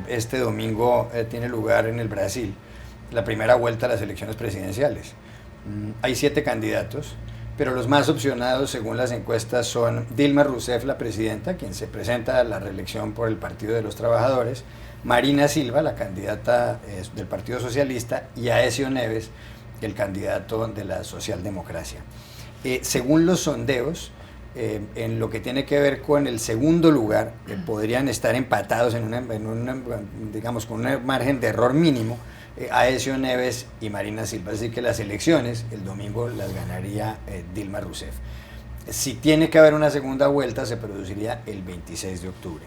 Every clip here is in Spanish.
Este domingo tiene lugar en el Brasil la primera vuelta a las elecciones presidenciales. Hay 7 candidatos, pero los más opcionados según las encuestas son Dilma Rousseff, la presidenta, quien se presenta a la reelección por el Partido de los Trabajadores, Marina Silva, la candidata del Partido Socialista, y Aécio Neves, el candidato de la Socialdemocracia. Según los sondeos, en lo que tiene que ver con el segundo lugar, podrían estar empatados digamos, con un margen de error mínimo, Aécio Neves y Marina Silva. Así que las elecciones el domingo las ganaría Dilma Rousseff. Si tiene que haber una segunda vuelta, se produciría el 26 de octubre.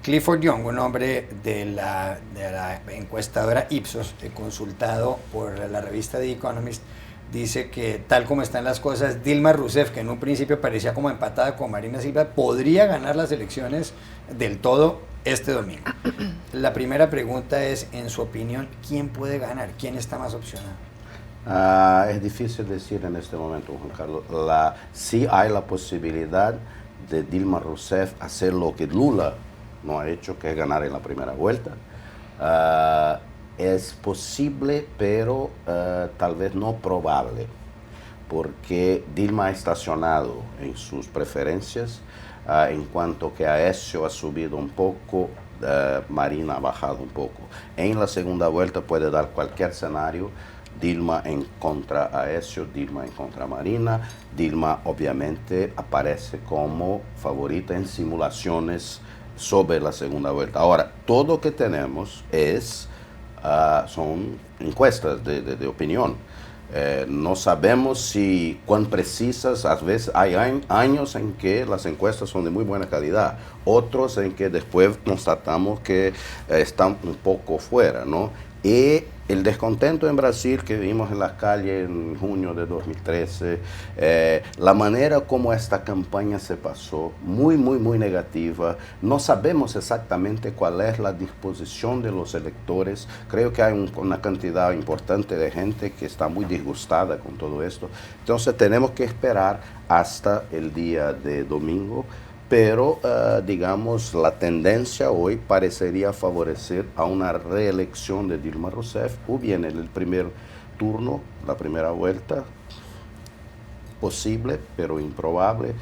Clifford Young, un hombre de la encuestadora Ipsos, consultado por la revista The Economist, dice que tal como están las cosas, Dilma Rousseff, que en un principio parecía como empatada con Marina Silva, podría ganar las elecciones del todo este domingo. La primera pregunta es, en su opinión, ¿quién puede ganar? ¿Quién está más opcionado? Es difícil decir en este momento, Juan Carlos. Sí hay la posibilidad de Dilma Rousseff hacer lo que Lula no ha hecho, que es ganar en la primera vuelta. Es posible, pero tal vez no probable, porque Dilma ha estacionado en sus preferencias, en cuanto que Aécio ha subido un poco, Marina ha bajado un poco. En la segunda vuelta puede dar cualquier escenario, Dilma en contra Aécio, Dilma en contra Marina. Dilma obviamente aparece como favorita en simulaciones sobre la segunda vuelta. Ahora, todo lo que tenemos son encuestas de opinión. No sabemos cuán precisas. A veces hay años en que las encuestas son de muy buena calidad, otros en que después constatamos que están un poco fuera, ¿no? Y el descontento en Brasil que vimos en las calles en junio de 2013, la manera como esta campaña se pasó, muy negativa. No sabemos exactamente cuál es la disposición de los electores. Creo que hay una cantidad importante de gente que está muy disgustada con todo esto. Entonces tenemos que esperar hasta el día de domingo. Pero, digamos, la tendencia hoy parecería favorecer a una reelección de Dilma Rousseff, o bien en el primer turno, la primera vuelta, posible, pero improbable,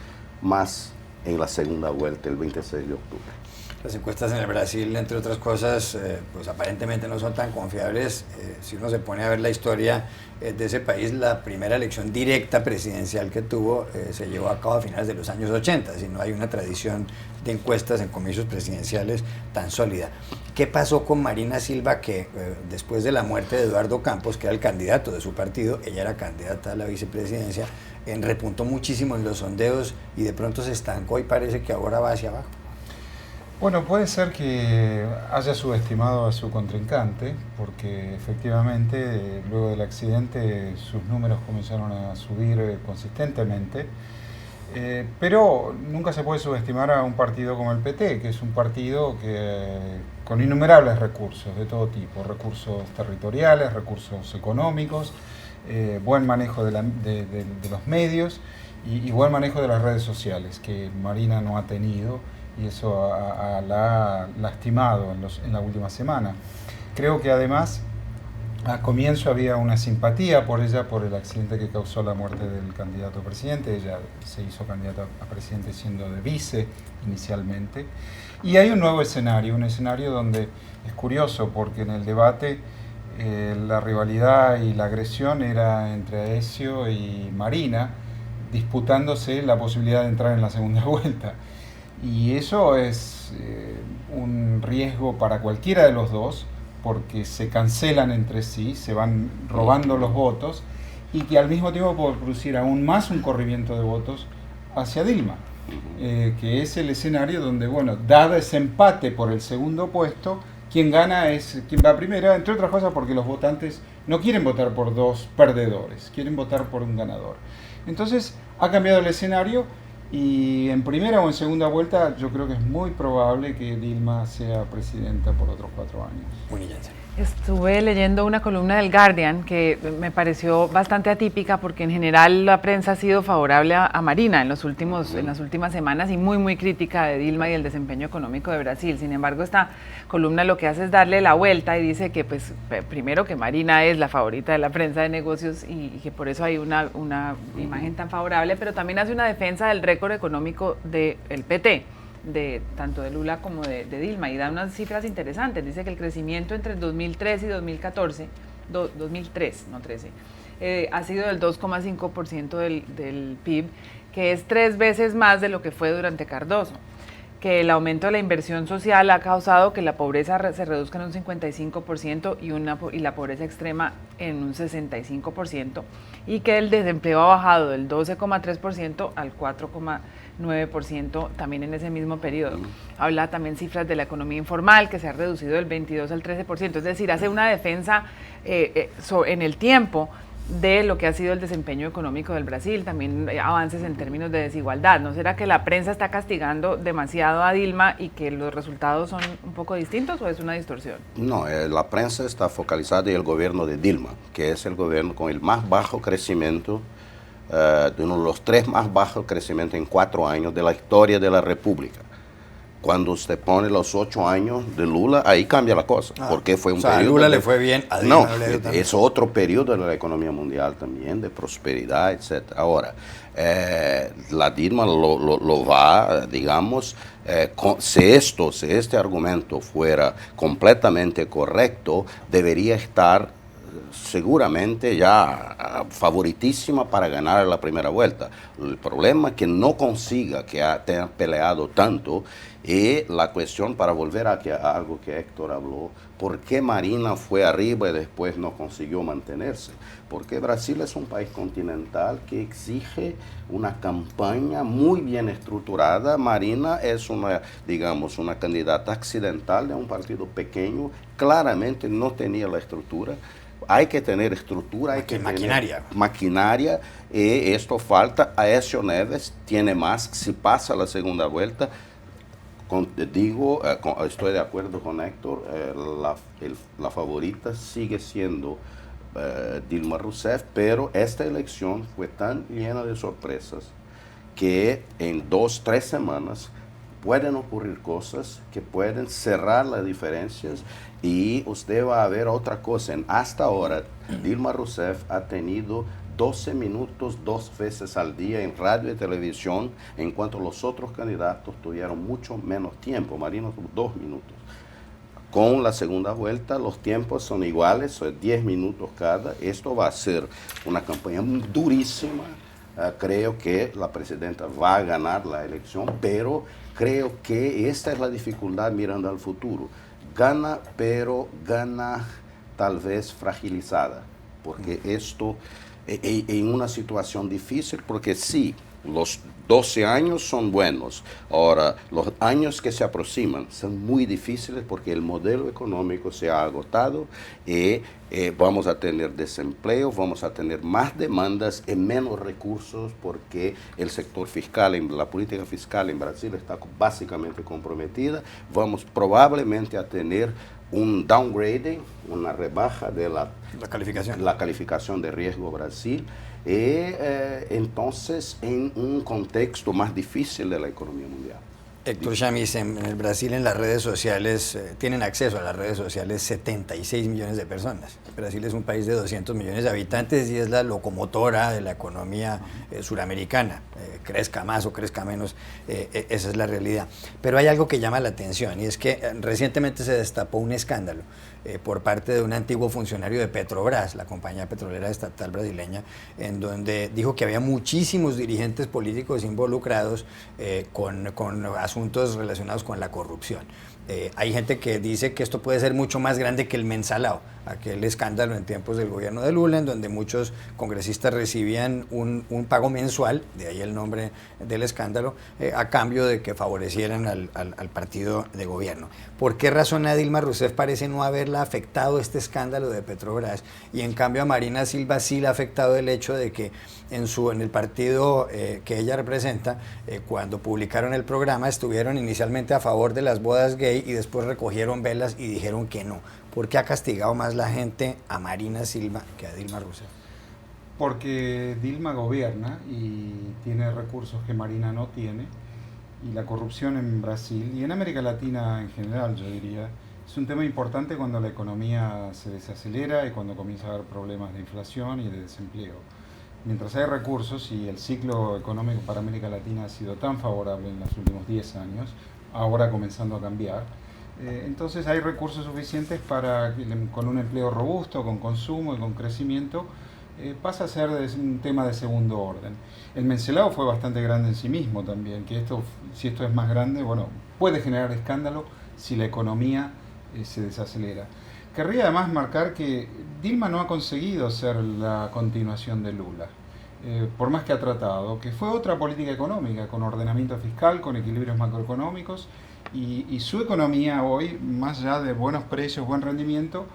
más en la segunda vuelta, el 26 de octubre. Las encuestas en el Brasil, entre otras cosas, pues aparentemente no son tan confiables. Si uno se pone a ver la historia de ese país, la primera elección directa presidencial que tuvo se llevó a cabo a finales de los años 80, si no hay una tradición de encuestas en comicios presidenciales tan sólida. ¿Qué pasó con Marina Silva, que después de la muerte de Eduardo Campos, que era el candidato de su partido, ella era candidata a la vicepresidencia, repuntó muchísimo en los sondeos y de pronto se estancó y parece que ahora va hacia abajo? Bueno, puede ser que haya subestimado a su contrincante, porque efectivamente luego del accidente sus números comenzaron a subir consistentemente, pero nunca se puede subestimar a un partido como el PT, que es un partido con innumerables recursos de todo tipo, recursos territoriales, recursos económicos, buen manejo de los medios y buen manejo de las redes sociales, que Marina no ha tenido. Y eso la ha lastimado en la última semana. Creo que además, a comienzo había una simpatía por ella, por el accidente que causó la muerte del candidato a presidente. Ella se hizo candidata a presidente siendo de vice inicialmente. Y hay un nuevo escenario, un escenario donde es curioso, porque en el debate la rivalidad y la agresión era entre Aécio y Marina, disputándose la posibilidad de entrar en la segunda vuelta. Y eso es un riesgo para cualquiera de los dos, porque se cancelan entre sí, se van robando los votos, y que al mismo tiempo puede producir aún más un corrimiento de votos hacia Dilma, que es el escenario donde, bueno, dado ese empate por el segundo puesto, quien gana es quien va primero, entre otras cosas porque los votantes no quieren votar por dos perdedores, quieren votar por un ganador. Entonces ha cambiado el escenario. Y en primera o en segunda vuelta yo creo que es muy probable que Dilma sea presidenta por otros 4 años. Munilla. Estuve leyendo una columna del Guardian que me pareció bastante atípica porque en general la prensa ha sido favorable a Marina en las últimas semanas y muy crítica de Dilma y el desempeño económico de Brasil. Sin embargo, esta columna lo que hace es darle la vuelta y dice que pues primero que Marina es la favorita de la prensa de negocios y que por eso hay una imagen tan favorable, pero también hace una defensa del récord económico del PT. Tanto de Lula como de Dilma, y da unas cifras interesantes. Dice que el crecimiento entre el 2003 y 2014, 2003, no 13, ha sido del 2,5% del PIB, que es 3 veces más de lo que fue durante Cardoso. Que el aumento de la inversión social ha causado que la pobreza se reduzca en un 55% y la pobreza extrema en un 65%, y que el desempleo ha bajado del 12,3% al 4,9% también en ese mismo periodo. Habla también cifras de la economía informal, que se ha reducido del 22 al 13%, es decir, hace una defensa en el tiempo de lo que ha sido el desempeño económico del Brasil, también avances en términos de desigualdad. ¿No será que la prensa está castigando demasiado a Dilma y que los resultados son un poco distintos o es una distorsión? No, la prensa está focalizada en el gobierno de Dilma, que es el gobierno con el más bajo crecimiento, de uno de los 3 más bajos crecimientos en 4 años de la historia de la República. Cuando usted pone los 8 años de Lula, ahí cambia la cosa, porque fue un periodo... A Lula le fue bien, a Dilma no le dio tanto. Es otro periodo de la economía mundial también, de prosperidad, etc. Ahora, la Dilma lo va, digamos, si este argumento fuera completamente correcto, debería estar seguramente ya favoritísima para ganar la primera vuelta. El problema es que no consiga que haya peleado tanto, y la cuestión, para volver a algo que Héctor habló, ¿por qué Marina fue arriba y después no consiguió mantenerse? Porque Brasil es un país continental que exige una campaña muy bien estructurada. Marina es una candidata accidental de un partido pequeño, claramente no tenía la estructura. Hay que tener estructura, hay que tener maquinaria, y esto falta. Aécio Neves tiene más, si pasa la segunda vuelta. Estoy de acuerdo con Héctor, la favorita sigue siendo Dilma Rousseff, pero esta elección fue tan llena de sorpresas que en 2-3 semanas pueden ocurrir cosas que pueden cerrar las diferencias, y usted va a ver otra cosa. Hasta ahora, Dilma Rousseff ha tenido 12 minutos 2 veces al día en radio y televisión, en cuanto los otros candidatos tuvieron mucho menos tiempo. Marina tuvo 2 minutos. Con la segunda vuelta los tiempos son iguales, son 10 minutos cada. Esto va a ser una campaña durísima. Creo que la presidenta va a ganar la elección, pero creo que esta es la dificultad mirando al futuro. Gana, pero gana tal vez fragilizada, porque esto en una situación difícil, porque sí, los 12 años son buenos. Ahora, los años que se aproximan son muy difíciles porque el modelo económico se ha agotado, y vamos a tener desempleo, vamos a tener más demandas y menos recursos, porque el sector fiscal, la política fiscal en Brasil está básicamente comprometida. Vamos probablemente a tener un downgrading, una rebaja de la calificación de riesgo Brasil, entonces en un contexto más difícil de la economía mundial. Héctor Chamis, en el Brasil, en las redes sociales, tienen acceso a las redes sociales 76 millones de personas. Brasil es un país de 200 millones de habitantes y es la locomotora de la economía suramericana. Crezca más o crezca menos, esa es la realidad. Pero hay algo que llama la atención, y es que recientemente se destapó un escándalo por parte de un antiguo funcionario de Petrobras, la compañía petrolera estatal brasileña, en donde dijo que había muchísimos dirigentes políticos involucrados con asuntos relacionados con la corrupción. Hay gente que dice que esto puede ser mucho más grande que el mensalao, aquel escándalo en tiempos del gobierno de Lula, en donde muchos congresistas recibían un pago mensual, de ahí el nombre del escándalo, a cambio de que favorecieran al partido de gobierno. ¿Por qué razón a Dilma Rousseff parece no haberla afectado este escándalo de Petrobras, y en cambio a Marina Silva sí le ha afectado el hecho de que en el partido que ella representa, cuando publicaron el programa, estuvieron inicialmente a favor de las bodas gay y después recogieron velas y dijeron que no. ¿Por qué ha castigado más la gente a Marina Silva que a Dilma Rousseff? Porque Dilma gobierna y tiene recursos que Marina no tiene, y la corrupción en Brasil y en América Latina en general, yo diría, es un tema importante cuando la economía se desacelera y cuando comienza a haber problemas de inflación y de desempleo. Mientras hay recursos y el ciclo económico para América Latina ha sido tan favorable en los últimos 10 años, ahora comenzando a cambiar, entonces hay recursos suficientes para, con un empleo robusto, con consumo y con crecimiento, pasa a ser un tema de segundo orden. El Mencelao fue bastante grande en sí mismo también, que si esto es más grande, bueno, puede generar escándalo si la economía se desacelera. Querría además marcar que Dilma no ha conseguido ser la continuación de Lula, por más que ha tratado, que fue otra política económica, con ordenamiento fiscal, con equilibrios macroeconómicos, y su economía hoy, más allá de buenos precios, buen rendimiento,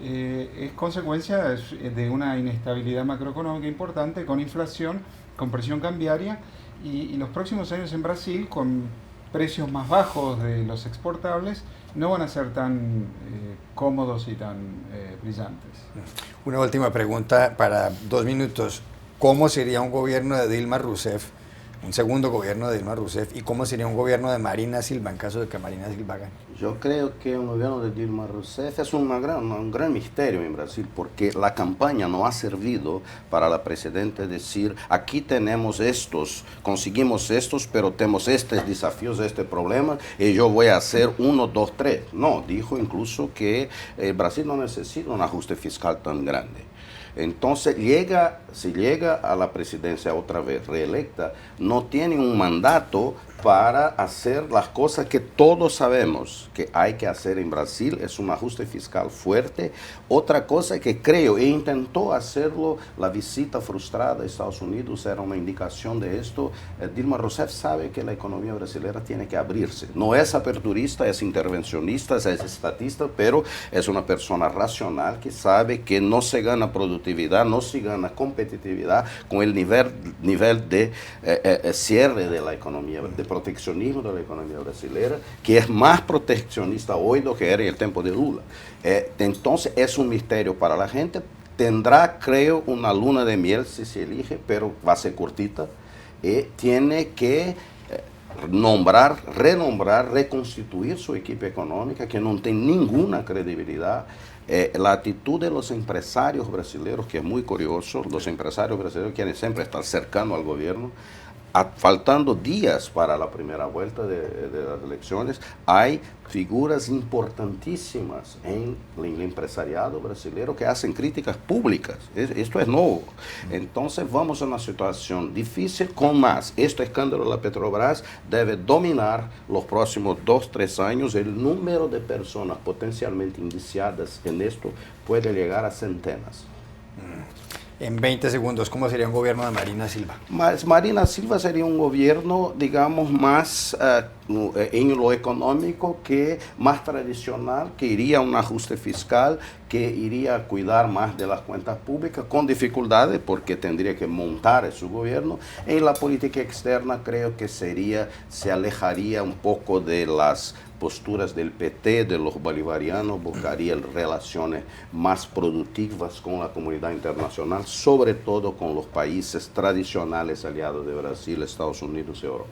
es consecuencia de una inestabilidad macroeconómica importante, con inflación, con presión cambiaria, y los próximos años en Brasil, con precios más bajos de los exportables, no van a ser tan cómodos y tan brillantes. Una última pregunta para 2 minutos. ¿Cómo sería un gobierno de Dilma Rousseff, un segundo gobierno de Dilma Rousseff, y cómo sería un gobierno de Marina Silva en caso de que Marina Silva gane? Yo creo que un gobierno de Dilma Rousseff es un gran misterio en Brasil, porque la campaña no ha servido para la presidenta decir, aquí tenemos estos, conseguimos estos, pero tenemos estos desafíos, este problema, y yo voy a hacer 1, 2, 3. No, dijo incluso que Brasil no necesita un ajuste fiscal tan grande. Entonces, si llega a la presidencia otra vez reelecta, no tiene un mandato para hacer las cosas que todos sabemos que hay que hacer en Brasil. Es un ajuste fiscal fuerte. Otra cosa que creo, e intentó hacerlo, la visita frustrada a Estados Unidos era una indicación de esto. Dilma Rousseff sabe que la economía brasileña tiene que abrirse. No es aperturista, es intervencionista, es estatista, pero es una persona racional que sabe que no se gana productividad, no se gana competitividad con el nivel de cierre de la economía, de proteccionismo de la economía brasileña, que es más proteccionista hoy do que era en el tiempo de Lula. Entonces es un misterio para la gente. Tendrá, creo, una luna de miel si se elige, pero va a ser cortita. Tiene que renombrar, reconstituir su equipo económica, que no tiene ninguna credibilidad. La actitud de los empresarios brasileños, que es muy curioso, los empresarios brasileños quieren siempre estar cercanos al gobierno. Faltando días para la primera vuelta de las elecciones, hay figuras importantísimas en el empresariado brasileño que hacen críticas públicas. Esto es nuevo. Entonces vamos a una situación difícil con más. Este escándalo de la Petrobras debe dominar los próximos 2, 3 años. El número de personas potencialmente indiciadas en esto puede llegar a centenas. En 20 segundos, ¿cómo sería un gobierno de Marina Silva? Marina Silva sería un gobierno, digamos, más en lo económico, que más tradicional, que iría a un ajuste fiscal, que iría a cuidar más de las cuentas públicas, con dificultades porque tendría que montar su gobierno. En la política externa creo que se alejaría un poco de las posturas del PT, de los bolivarianos, buscaría relaciones más productivas con la comunidad internacional, sobre todo con los países tradicionales aliados de Brasil, Estados Unidos y Europa.